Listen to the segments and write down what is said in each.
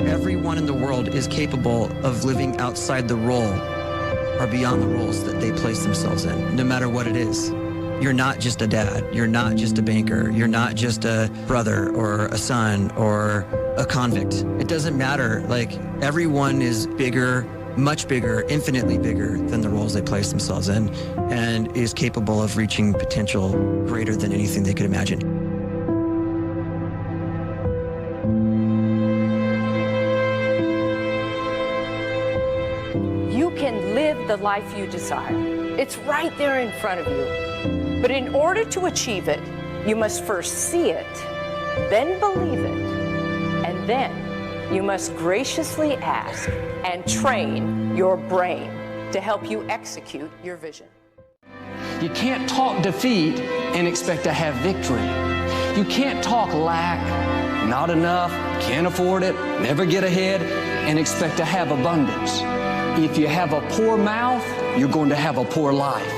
Everyone in the world is capable of living outside the role or beyond the roles that they place themselves in, no matter what it is. You're not just a dad, you're not just a banker, you're not just a brother or a son or a convict. It doesn't matter. Like, everyone is bigger, much bigger, infinitely bigger than the roles they place themselves in, and is capable of reaching potential greater than anything they could imagine. You can live the life you desire. It's right there in front of you. But in order to achieve it, you must first see it, then believe it, and then you must graciously ask and train your brain to help you execute your vision. You can't talk defeat and expect to have victory. You can't talk lack, not enough, can't afford it, never get ahead, and expect to have abundance. If you have a poor mouth, you're going to have a poor life.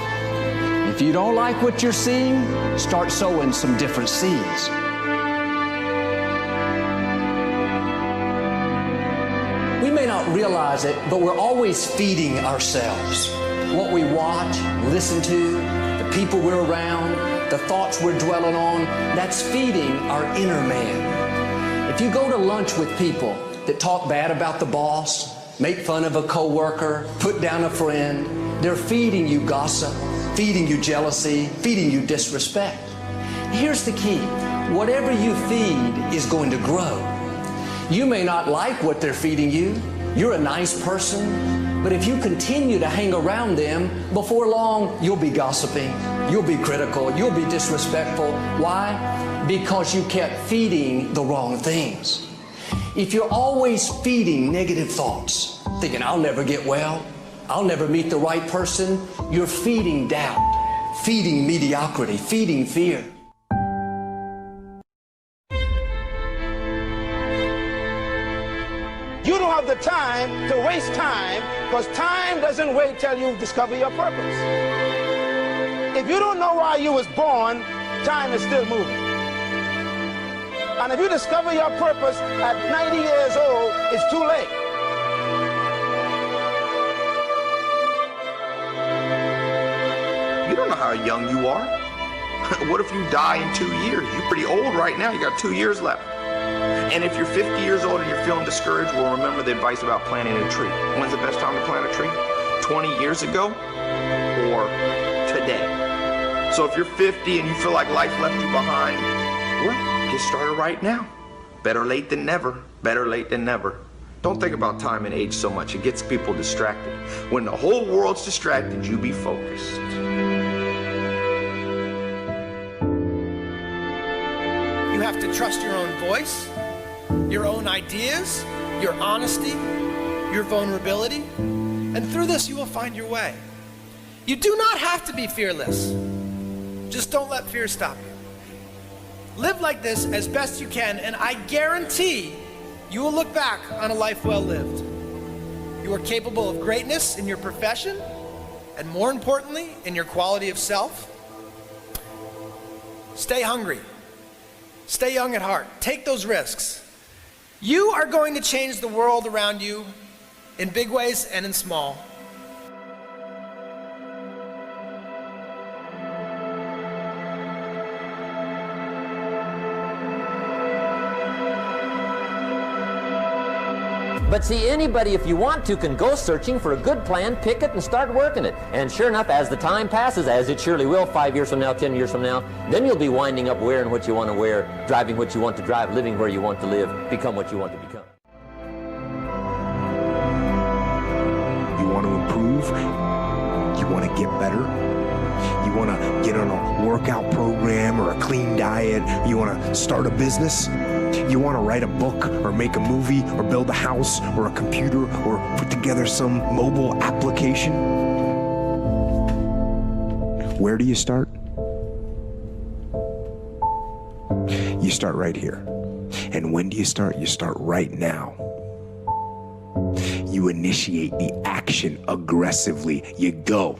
If you don't like what you're seeing, start sowing some different seeds. We may not realize it, but we're always feeding ourselves. What we watch, listen to, the people we're around, the thoughts we're dwelling on, that's feeding our inner man. If you go to lunch with people that talk bad about the boss, make fun of a coworker, put down a friend, they're feeding you gossip, feeding you jealousy, feeding you disrespect. Here's the key. Whatever you feed is going to grow. You may not like what they're feeding you. You're a nice person. But if you continue to hang around them, before long, you'll be gossiping. You'll be critical. You'll be disrespectful. Why? Because you kept feeding the wrong things. If you're always feeding negative thoughts, thinking, I'll never get well, I'll never meet the right person, you're feeding doubt, feeding mediocrity, feeding fear. You don't have the time to waste time, because time doesn't wait till you discover your purpose. If you don't know why you was born, time is still moving. And if you discover your purpose at 90 years old, it's too late. You don't know how young you are. What if you die in 2 years? You're pretty old right now. You got 2 years left. And if you're 50 years old and you're feeling discouraged, well, remember the advice about planting a tree. When's the best time to plant a tree? 20 years ago or today? So if you're 50 and you feel like life left you behind, well, get started right now. Better late than never. Better late than never. Don't think about time and age so much. It gets people distracted. When the whole world's distracted, you be focused. You have to trust your own voice, your own ideas, your honesty, your vulnerability, and through this you will find your way. You do not have to be fearless. Just don't let fear stop you. Live like this as best you can, and I guarantee you will look back on a life well lived. You are capable of greatness in your profession, and more importantly, in your quality of self. Stay hungry. Stay young at heart. Take those risks. You are going to change the world around you in big ways and in small. But see, anybody, if you want to, can go searching for a good plan, pick it, and start working it. And sure enough, as the time passes, as it surely will 5 years from now, 10 years from now, then you'll be winding up wearing what you want to wear, driving what you want to drive, living where you want to live, become what you want to become. You want to improve? You want to get better? You want to get on a workout program or a clean diet? You want to start a business? You want to write a book or make a movie or build a house or a computer or put together some mobile application? Where do you start? You start right here. And when do you start? You start right now. You initiate the action aggressively. You go.